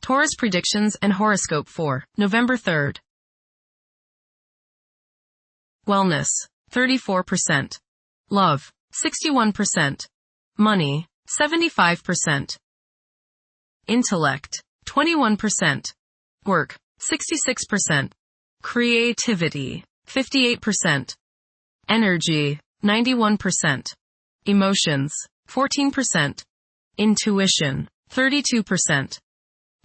Taurus predictions and horoscope for November 3rd. Wellness, 34%. Love, 61%. Money, 75%. Intellect, 21%. Work, 66%. Creativity, 58%. Energy, 91%. Emotions, 14%. Intuition, 32%.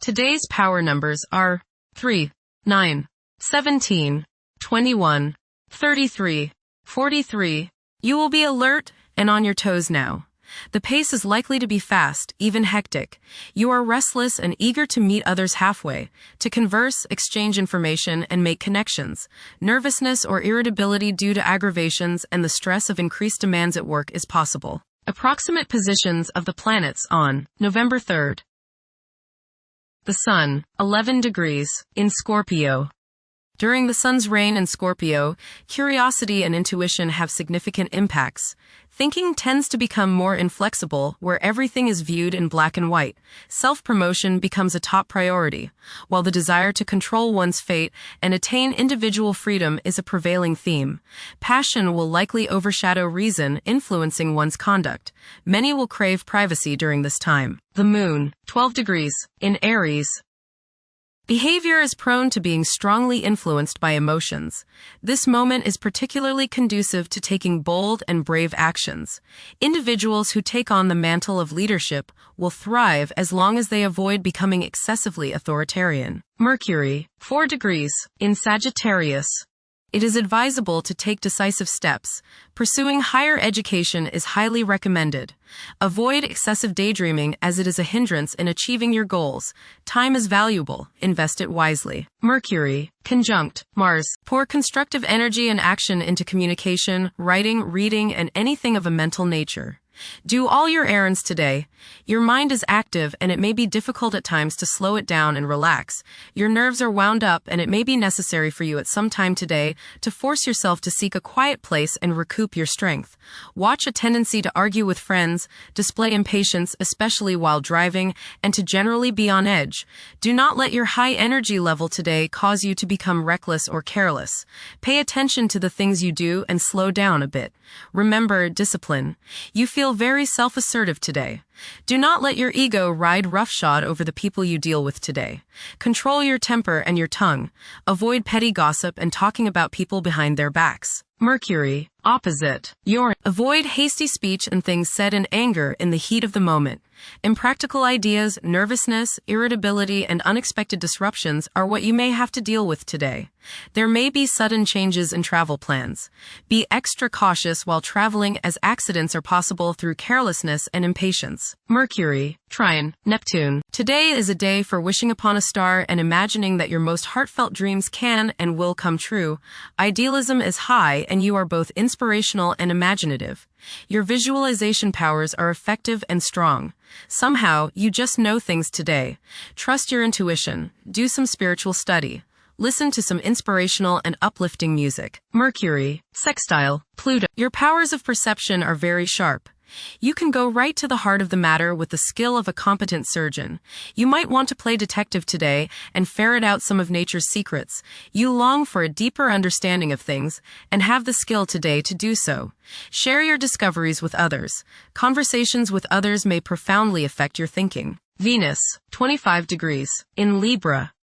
Today's power numbers are 3, 9, 17, 21, 33, 43. You will be alert and on your toes now. The pace is likely to be fast, even hectic. You are restless and eager to meet others halfway, to converse, exchange information, and make connections. Nervousness or irritability due to aggravations and the stress of increased demands at work is possible. Approximate positions of the planets on November 3rd. The Sun, 11 degrees, in Scorpio. During the Sun's reign in Scorpio, curiosity and intuition have significant impacts. Thinking tends to become more inflexible, where everything is viewed in black and white. Self-promotion becomes a top priority, while the desire to control one's fate and attain individual freedom is a prevailing theme. Passion will likely overshadow reason, influencing one's conduct. Many will crave privacy during this time. The Moon, 12 degrees, in Aries. Behavior is prone to being strongly influenced by emotions. This moment is particularly conducive to taking bold and brave actions. Individuals who take on the mantle of leadership will thrive as long as they avoid becoming excessively authoritarian. Mercury, 4 degrees, in Sagittarius. It is advisable to take decisive steps. Pursuing higher education is highly recommended. Avoid excessive daydreaming as it is a hindrance in achieving your goals. Time is valuable. Invest it wisely. Mercury, conjunct Mars. Pour constructive energy and action into communication, writing, reading, and anything of a mental nature. Do all your errands today. Your mind is active and it may be difficult at times to slow it down and relax. Your nerves are wound up and it may be necessary for you at some time today to force yourself to seek a quiet place and recoup your strength. Watch a tendency to argue with friends, display impatience, especially while driving, and to generally be on edge. Do not let your high energy level today cause you to become reckless or careless. Pay attention to the things you do and slow down a bit. Remember discipline. You feel very self-assertive today. Do not let your ego ride roughshod over the people you deal with today. Control your temper and your tongue. Avoid petty gossip and talking about people behind their backs. Mercury, opposite Uranus. Avoid hasty speech and things said in anger in the heat of the moment. Impractical ideas, nervousness, irritability, and unexpected disruptions are what you may have to deal with today. There may be sudden changes in travel plans. Be extra cautious while traveling as accidents are possible through carelessness and impatience. Mercury, trine Neptune. Today is a day for wishing upon a star and imagining that your most heartfelt dreams can and will come true. Idealism is high and you are both inspirational and imaginative. Your visualization powers are effective and strong. Somehow, you just know things today. Trust your intuition. Do some spiritual study. Listen to some inspirational and uplifting music. Mercury, sextile Pluto. Your powers of perception are very sharp. You can go right to the heart of the matter with the skill of a competent surgeon. You might want to play detective today and ferret out some of nature's secrets. You long for a deeper understanding of things and have the skill today to do so. Share your discoveries with others. Conversations with others may profoundly affect your thinking. Venus, 25 degrees, in Libra.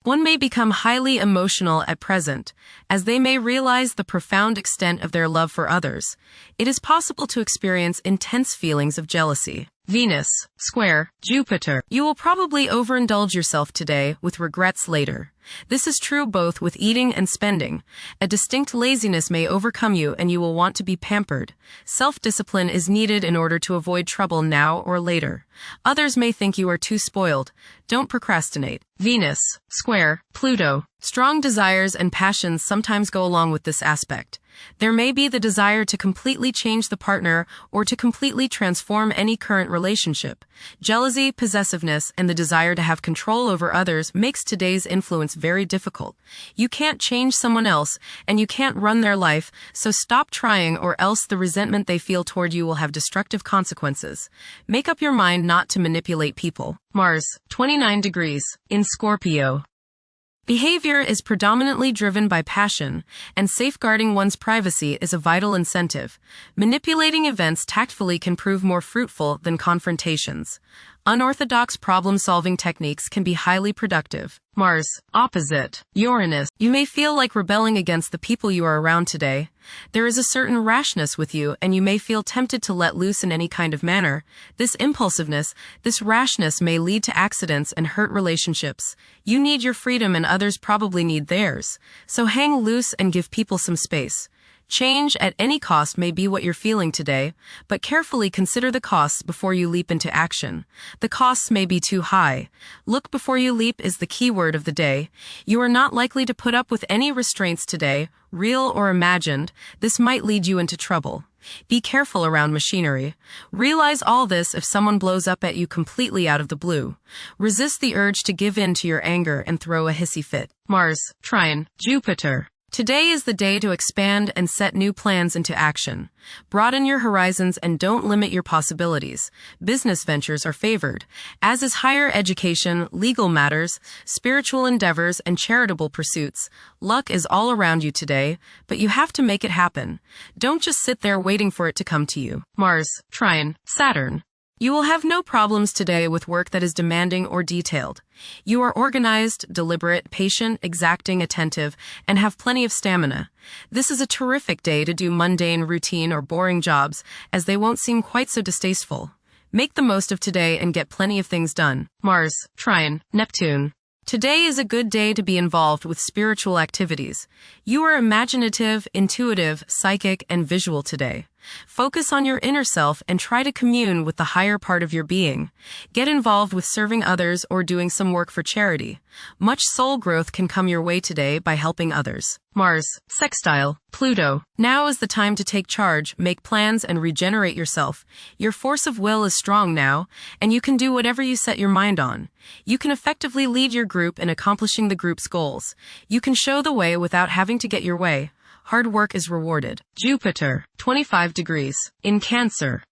One may become highly emotional at present, as they may realize the profound extent of their love for others. It is possible to experience intense feelings of jealousy. Venus, square Jupiter. You will probably overindulge yourself today with regrets later. This is true both with eating and spending. A distinct laziness may overcome you and you will want to be pampered. Self-discipline is needed in order to avoid trouble now or later. Others may think you are too spoiled. Don't procrastinate. Venus, square Pluto. Strong desires and passions sometimes go along with this aspect. There may be the desire to completely change the partner or to completely transform any current relationship. Jealousy, possessiveness, and the desire to have control over others makes today's influence moments very difficult. You can't change someone else, and you can't run their life, so stop trying or else the resentment they feel toward you will have destructive consequences. Make up your mind not to manipulate people. Mars, 29 degrees, in Scorpio. Behavior is predominantly driven by passion, and safeguarding one's privacy is a vital incentive. Manipulating events tactfully can prove more fruitful than confrontations. Unorthodox problem-solving techniques can be highly productive. Mars, opposite, Uranus. You may feel like rebelling against the people you are around today. There is a certain rashness with you, and you may feel tempted to let loose in any kind of manner. This impulsiveness, this rashness may lead to accidents and hurt relationships. You need your freedom and others probably need theirs. So hang loose and give people some space. Change at any cost may be what you're feeling today, but carefully consider the costs before you leap into action. The costs may be too high. Look before you leap is the key word of the day. You are not likely to put up with any restraints today, real or imagined. This might lead you into trouble. Be careful around machinery. Realize all this if someone blows up at you completely out of the blue. Resist the urge to give in to your anger and throw a hissy fit. Mars, trine, Jupiter. Today is the day to expand and set new plans into action. Broaden your horizons and don't limit your possibilities. Business ventures are favored, as is higher education, legal matters, spiritual endeavors, and charitable pursuits. Luck is all around you today, but you have to make it happen. Don't just sit there waiting for it to come to you. Mars, trine, Saturn. You will have no problems today with work that is demanding or detailed. You are organized, deliberate, patient, exacting, attentive, and have plenty of stamina. This is a terrific day to do mundane, routine, or boring jobs, as they won't seem quite so distasteful. Make the most of today and get plenty of things done. Mars, trine, Neptune. Today is a good day to be involved with spiritual activities. You are imaginative, intuitive, psychic, and visual today. Focus on your inner self and try to commune with the higher part of your being. Get involved with serving others or doing some work for charity. Much soul growth can come your way today by helping others. Mars, sextile, Pluto. Now is the time to take charge, make plans, and regenerate yourself. Your force of will is strong now, and you can do whatever you set your mind on. You can effectively lead your group in accomplishing the group's goals. You can show the way without having to get your way. Hard work is rewarded. Jupiter, 25 degrees, in Cancer.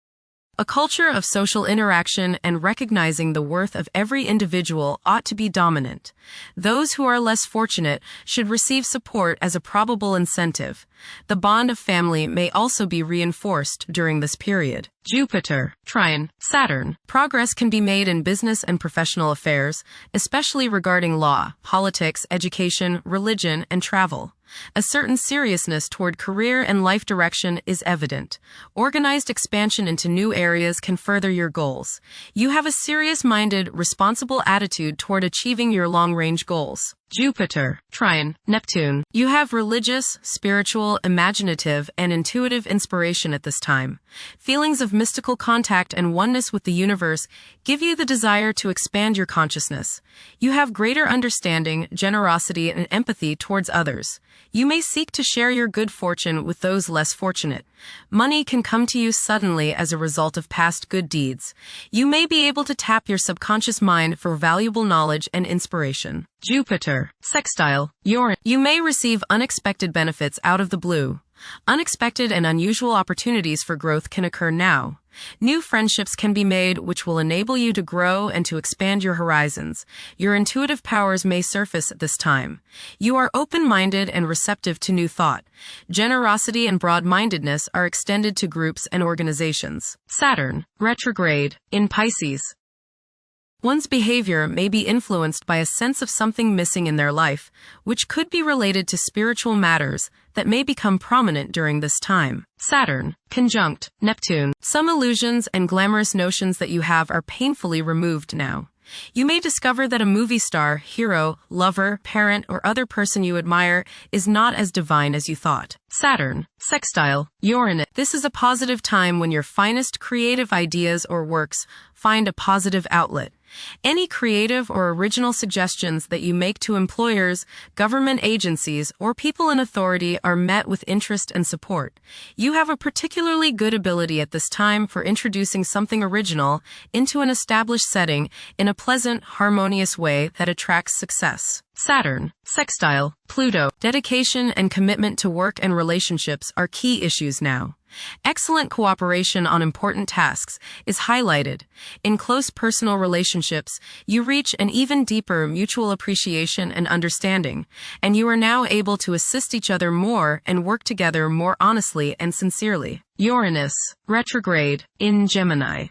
A culture of social interaction and recognizing the worth of every individual ought to be dominant. Those who are less fortunate should receive support as a probable incentive. The bond of family may also be reinforced during this period. Jupiter, trine, Saturn. Progress can be made in business and professional affairs, especially regarding law, politics, education, religion, and travel. A certain seriousness toward career and life direction is evident. Organized expansion into new areas can further your goals. You have a serious-minded, responsible attitude toward achieving your long-range goals. Jupiter, trine, Neptune. You have religious, spiritual, imaginative, and intuitive inspiration at this time. Feelings of mystical contact and oneness with the universe give you the desire to expand your consciousness. You have greater understanding, generosity, and empathy towards others. You may seek to share your good fortune with those less fortunate. Money can come to you suddenly as a result of past good deeds. You may be able to tap your subconscious mind for valuable knowledge and inspiration. Jupiter, sextile, Uranus. You may receive unexpected benefits out of the blue. Unexpected and unusual opportunities for growth can occur now. New friendships can be made which will enable you to grow and to expand your horizons. Your intuitive powers may surface at this time. You are open-minded and receptive to new thought. Generosity and broad-mindedness are extended to groups and organizations. Saturn, retrograde, in Pisces. One's behavior may be influenced by a sense of something missing in their life, which could be related to spiritual matters that may become prominent during this time. Saturn, conjunct Neptune. Some illusions and glamorous notions that you have are painfully removed now. You may discover that a movie star, hero, lover, parent, or other person you admire is not as divine as you thought. Saturn, sextile, Uranus. This is a positive time when your finest creative ideas or works find a positive outlet. Any creative or original suggestions that you make to employers, government agencies, or people in authority are met with interest and support. You have a particularly good ability at this time for introducing something original into an established setting in a pleasant, harmonious way that attracts success. Saturn, sextile, Pluto. Dedication and commitment to work and relationships are key issues now. Excellent cooperation on important tasks is highlighted. In close personal relationships, you reach an even deeper mutual appreciation and understanding, and you are now able to assist each other more and work together more honestly and sincerely. Uranus, retrograde, in Gemini.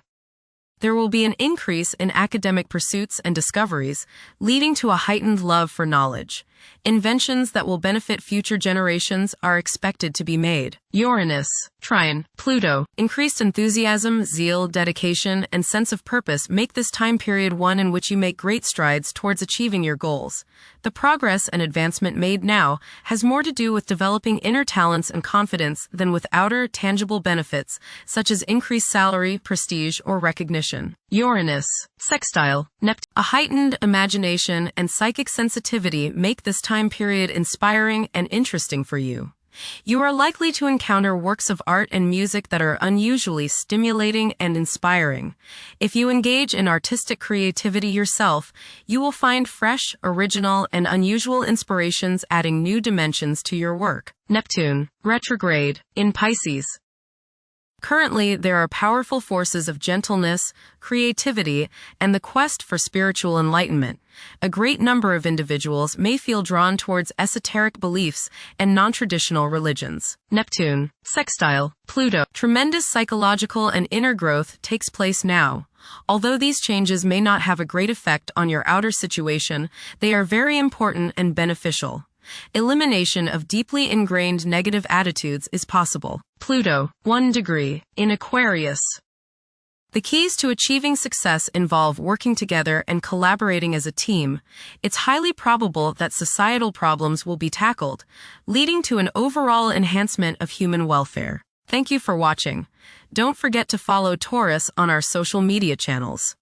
There will be an increase in academic pursuits and discoveries, leading to a heightened love for knowledge. Inventions that will benefit future generations are expected to be made. Uranus, trine, Pluto. Increased enthusiasm, zeal, dedication, and sense of purpose make this time period one in which you make great strides towards achieving your goals. The progress and advancement made now has more to do with developing inner talents and confidence than with outer, tangible benefits, such as increased salary, prestige, or recognition. Uranus, sextile, Neptune. A heightened imagination and psychic sensitivity make this time period inspiring and interesting for you. You are likely to encounter works of art and music that are unusually stimulating and inspiring. If you engage in artistic creativity yourself, you will find fresh, original, and unusual inspirations adding new dimensions to your work. Neptune, retrograde, in Pisces. Currently, there are powerful forces of gentleness, creativity, and the quest for spiritual enlightenment. A great number of individuals may feel drawn towards esoteric beliefs and non-traditional religions. Neptune, sextile, Pluto. Tremendous psychological and inner growth takes place now. Although these changes may not have a great effect on your outer situation, they are very important and beneficial. Elimination of deeply ingrained negative attitudes is possible. Pluto, 1 degree, in Aquarius. The keys to achieving success involve working together and collaborating as a team. It's highly probable that societal problems will be tackled, leading to an overall enhancement of human welfare. Thank you for watching. Don't forget to follow Taurus on our social media channels.